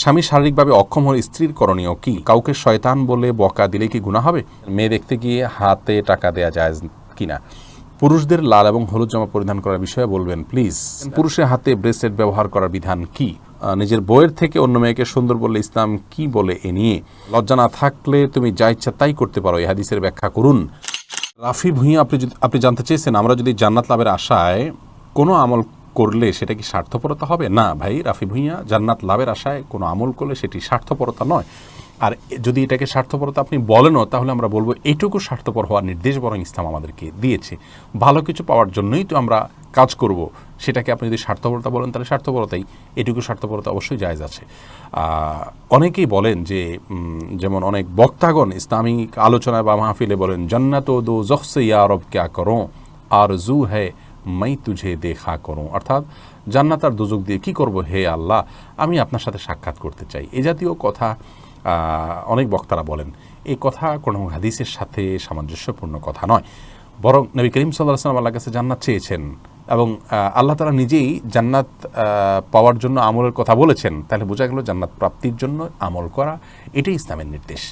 স্বামী শারীরিকভাবে অক্ষম হলে স্ত্রীর করণীয় কি? কাউকে শয়তান বলে বকা দিলে কি গুনাহ হবে? মেয়ে দেখতে গিয়ে হাতে টাকা দেয়া যায় কিনা? পুরুষদের লাল এবং হলুদ জামা পরিধান করার বিষয়ে বলবেন প্লিজ। পুরুষের হাতে ব্রেসলেট ব্যবহার করার বিধান কি? নিজের বইয়ের থেকে অন্য মেয়েকে সুন্দর বললে ইসলাম কি বলে এ নিয়ে? লজ্জা না থাকলে তুমি যা ইচ্ছা তাই করতে পারো, এই হাদিসের ব্যাখ্যা করুন। রাফি ভূঁইয়া আপনি জানতে চেয়েছেন আমরা যদি জান্নাত লাভের আশায় কোনো আমল করলে সেটা কি স্বার্থপরতা হবে? না ভাই রাফি ভূঁইয়া, জান্নাত লাভের আশায় কোনো আমল করলে সেটি স্বার্থপরতা নয়। আর যদি এটাকে স্বার্থপরতা আপনি বলেনও তাহলে আমরা বলবো এইটুকু স্বার্থপর হওয়ার নির্দেশ বরং ইসলাম আমাদেরকে দিয়েছে। ভালো কিছু পাওয়ার জন্যই তো আমরা কাজ করব, সেটাকে আপনি যদি স্বার্থপরতা বলেন তাহলে স্বার্থপরতাই, এটুকু স্বার্থপরতা অবশ্যই জায়েজ আছে। অনেকেই বলেন যে যেমন অনেক বক্তাগণ ইসলামিক আলোচনায় বা মাহফিলে বলেন জান্নাত ও দো জখসে ইয়া রব ক্যা করো আর জু হ্যায় মাই তুঝে দেখা করো, অর্থাৎ জান্নাত আর দোজখ দিয়ে কী করবো হে আল্লাহ, আমি আপনার সাথে সাক্ষাৎ করতে চাই। এ জাতীয় কথা অনেক বক্তারা বলেন। এই কথা কোনো হাদিসের সাথে সামঞ্জস্যপূর্ণ কথা নয়, বরং নবী করিম সাল্লাল্লাহু আলাইহি ওয়াসাল্লাম আল্লাহর কাছে জান্নাত চেয়েছেন এবং আল্লাহ তাআলা নিজেই জান্নাত পাওয়ার জন্য আমলের কথা বলেছেন। তাহলে বোঝা গেল জান্নাত প্রাপ্তির জন্য আমল করা এটাই ইসলামের নির্দেশ।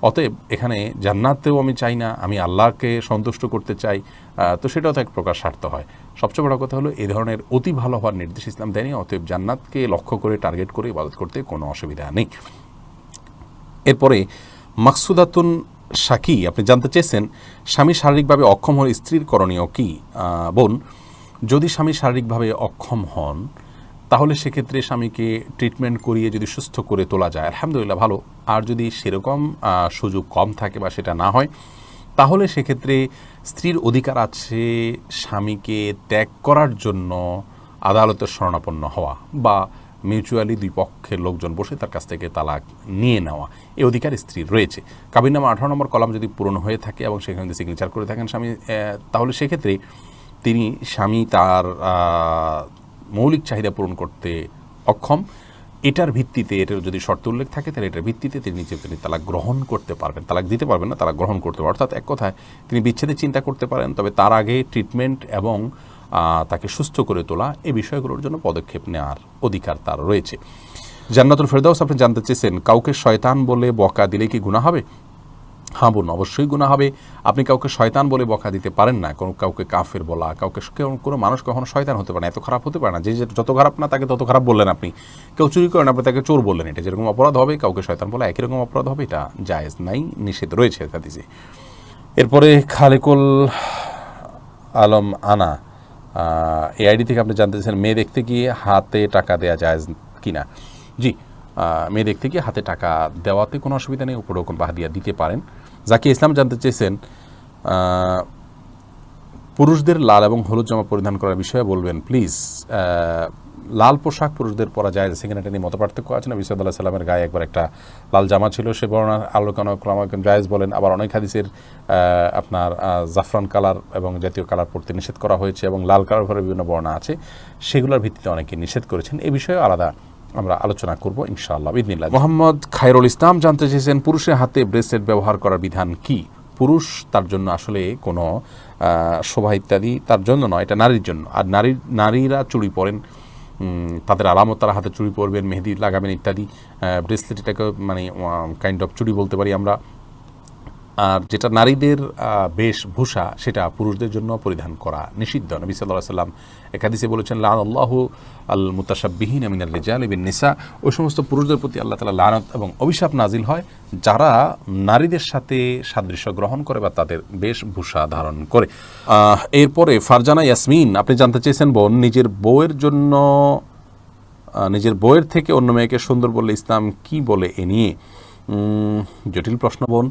অতএব এখানে জান্নাতেও আমি চাই না, আমি আল্লাহকে সন্তুষ্ট করতে চাই, তো সেটাও তো এক প্রকার স্বার্থ হয়। সবচেয়ে বড় কথা হলো এই ধরনের অতি ভালো হওয়ার নির্দেশ ইসলাম দেয়নি। অতএব জান্নাতকে লক্ষ্য করে টার্গেট করে ইবাদত করতে কোনো অসুবিধা নেই। এরপরে মাকসুদাতুন শাকি আপনি জানতে চেয়েছেন স্বামী শারীরিকভাবে অক্ষম হলে স্ত্রীর করণীয় কি? বোন, যদি স্বামী শারীরিকভাবে অক্ষম হন তাহলে সেক্ষেত্রে স্বামীকে ট্রিটমেন্ট করিয়ে যদি সুস্থ করে তোলা যায় আলহামদুলিল্লাহ ভালো। আর যদি সেরকম সুযোগ কম থাকে বা সেটা না হয় তাহলে সেক্ষেত্রে স্ত্রীর অধিকার আছে স্বামীকে ত্যাগ করার জন্য আদালতের শরণাপন্ন হওয়া বা মিউচুয়ালি দুই পক্ষের লোকজন বসে তার কাছ থেকে তালাক নিয়ে নেওয়া, এই অধিকার স্ত্রীর রয়েছে। কাবিননামা 18 নম্বর কলাম যদি পূরণ হয়ে থাকে এবং সেখানে যদি সিগনেচার করে থাকেন স্বামী, তাহলে সেক্ষেত্রে স্বামী তার মৌলিক চাহিদা পূরণ করতে অক্ষম, এটার ভিত্তিতে, এটার যদি শর্ত উল্লেখ থাকে তাহলে এটার ভিত্তিতে তিনি তালাক গ্রহণ করতে পারবেন। তালাক দিতে পারবেন না, তালাক গ্রহণ করতে পারবেন। অর্থাৎ এক কথায় তিনি বিচ্ছেদের চিন্তা করতে পারেন, তবে তার আগে ট্রিটমেন্ট এবং তাকে সুস্থ করে তোলা এই বিষয়গুলোর জন্য পদক্ষেপ নেওয়ার অধিকার তার রয়েছে। জান্নাতুল ফেরদাউস আপনি জানতে চেয়েছেন কাউকে শয়তান বলে বকা দিলে কি গুনাহ হবে? হ্যাঁ বোন, অবশ্যই গুনাহ হবে। আপনি কাউকে শয়তান বলে বকা দিতে পারেন না, কাউকে কাফের বলা, কোনো মানুষ কখনো শয়তান হতে পারে না, এত খারাপ হতে পারে না। যে যত খারাপ না তাকে তত খারাপ বললেন আপনি। কেউ চুরি করেন আপনি তাকে চোর বললেন, এটা যেরকম অপরাধ হবে কাউকে শয়তান বলা একই রকম অপরাধ হবে, এটা জায়েজ নাই, নিষেধ রয়েছে হাদিসে। এরপরে খালেকুল আলম আনা এই আইডি থেকে আপনি জানতে চাইছেন মেয়ে দেখতে গিয়ে হাতে টাকা দেওয়া যায় কিনা? জি, মেয়ে দেখতে গিয়ে হাতে টাকা দেওয়াতে কোনো অসুবিধা নেই, উপরেও কোন বাহাদিয়া দিতে পারেন। জাকির ইসলাম জানতে চেয়েছেন পুরুষদের লাল এবং হলুদ জামা পরিধান করার বিষয়ে বলবেন প্লিজ। লাল পোশাক পুরুষদের পরা যায়, সেখানে এটা নিয়ে মত পার্থক্য আছে। নবী সাল্লাল্লাহু আলাইহি সাল্লামের গায়ে একবার একটা লাল জামা ছিল, সে বর্ণনা আলোচনা জায়েজ বলেন। আবার অনেক হাদিসের আপনার জাফরান কালার এবং জাতীয় কালার পরতে নিষেধ করা হয়েছে এবং লাল কালার পরে বিভিন্ন বর্ণনা আছে, সেগুলোর ভিত্তিতে অনেকে নিষেধ করেছেন। এই বিষয়ে আলাদা আমরা আলোচনা করব ইনশাআল্লাহ বিইذনিল্লাহ। মোহাম্মদ খায়রুল ইসলাম জানতে চেয়েছেন পুরুষের হাতে ব্রেসলেট ব্যবহার করার বিধান কি? পুরুষ তার জন্য আসলে কোনো শোভা ইত্যাদি তার জন্য নয়, এটা নারীর জন্য। আর নারীরা চুড়ি পরেন, তাদের আলামত, তারা হাতে চুড়ি পরবেন, মেহেদি লাগাবেন ইত্যাদি। ব্রেসলেট এটাকে মানে কাইন্ড অফ চুড়ি বলতে পারি আমরা। আর যেটা নারীদের বেশভূষা সেটা পুরুষদের জন্য পরিধান করা নিষিদ্ধ। নবী সাল্লাল্লাহু আলাইহি ওয়াসাল্লাম এক হাদিসে বলেছেন লানাল্লাহু আল মুতাশাব্বিহিনা মিনার রিজালি বিন নিসা, ওই সমস্ত পুরুষদের প্রতি আল্লাহ তাআলা লানত এবং অভিশাপ নাজিল হয় যারা নারীদের সাথে সাদৃশ্য গ্রহণ করে বা তাদের বেশভূষা ধারণ করে। এরপরে ফারজানা ইয়াসমিন আপনি জানতে চেয়েছেন বোন, নিজের বউয়ের থেকে অন্য মেয়েকে সুন্দর বললে ইসলাম কি বলে এ নিয়ে? জটিল প্রশ্ন বোন।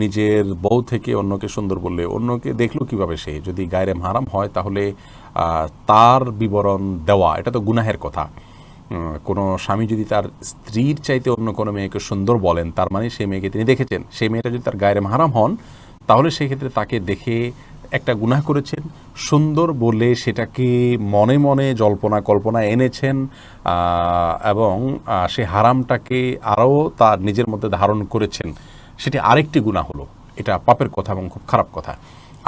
নিজের বউ থেকে অন্যকে সুন্দর বললে অন্যকে দেখলো কিভাবে? সে যদি গায়রে মাহরাম হয় তাহলে তার বিবরণ দেওয়া এটা তো গুনাহের কথা। কোনো স্বামী যদি তার স্ত্রীর চাইতে অন্য কোনো মেয়েকে সুন্দর বলেন, তার মানে সেই মেয়েকে তিনি দেখেছেন। সেই মেয়েটা যদি তার গায়রে মাহরাম হন তাহলে সেক্ষেত্রে তাকে দেখে একটা গুনাহ করেছেন, সুন্দর বলে সেটাকে মনে মনে জল্পনা কল্পনা এনেছেন এবং সে হারামটাকে আরও তার নিজের মধ্যে ধারণ করেছেন, সেটি আরেকটি গুনাহ হলো। এটা পাপের কথা এবং খুব খারাপ কথা।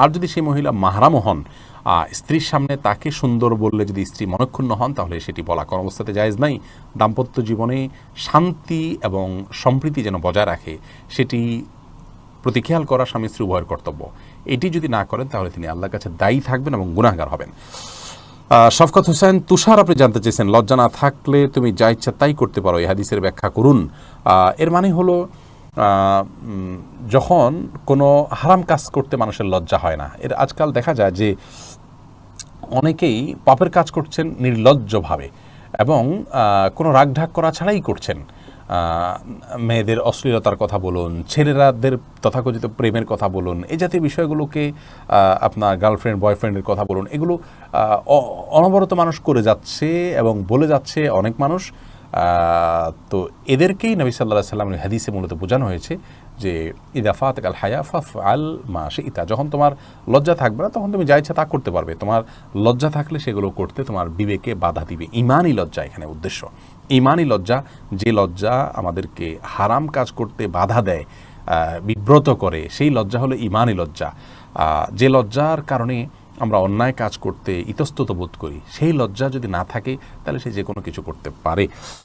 আর যদি সেই মহিলা মাহরামও হন স্ত্রীর সামনে তাকে সুন্দর বললে যদি স্ত্রী মনক্ষুণ্ণ হন তাহলে সেটি বলা কোন অবস্থাতে জায়েজ নাই। দাম্পত্য জীবনে শান্তি এবং সম্প্রীতি যেন বজায় রাখে সেটি প্রতি খেয়াল করা স্বামী স্ত্রী উভয়ের কর্তব্য। এটি যদি না করেন তাহলে তিনি আল্লাহর কাছে দায়ী থাকবেন এবং গুনাহগার হবেন। শফকত হোসেন তুষার আপনি জানতে চেয়েছেন, লজ্জা না থাকলে তুমি যা ইচ্ছা তাই করতে পারো, এই হাদিসের ব্যাখ্যা করুন। এর মানে হলো যখন কোনো হারাম কাজ করতে মানুষের লজ্জা হয় না। এর আজকাল দেখা যায় যে অনেকেই পাপের কাজ করছেন নির্লজ্জভাবে এবং কোনো রাগঢাক করা ছাড়াই করছেন। মেয়েদের অশ্লীলতার কথা বলুন, ছেলেরাদের তথাকথিত প্রেমের কথা বলুন, এই জাতীয় বিষয়গুলোকে আপনার গার্লফ্রেন্ড বয়ফ্রেন্ডের কথা বলুন, এগুলো অনবরত মানুষ করে যাচ্ছে এবং বলে যাচ্ছে অনেক মানুষ। তো এদেরকেই নবী সাল্লাল্লাহু আলাইহি ওয়াসাল্লামের হাদিসে মূলত বোঝানো হয়েছে যে ইদা ফাতাকাল হায়া ফাফআল মা শি'তা, যখন তোমার লজ্জা থাকবে না তখন তুমি যা ইচ্ছা তা করতে পারবে। তোমার লজ্জা থাকলে সেগুলো করতে তোমার বিবেকে বাধা দিবে। ঈমানি লজ্জা এখানে উদ্দেশ্য। ঈমানি লজ্জা, যে লজ্জা আমাদেরকে হারাম কাজ করতে বাধা দেয়, বিব্রত করে, সেই লজ্জা হলো ঈমানি লজ্জা। যে লজ্জার কারণে আমরা অন্যায় কাজ করতে ইতস্তত বোধ করি, সেই লজ্জা যদি না থাকে তাহলে সে যে কোনো কিছু করতে পারে।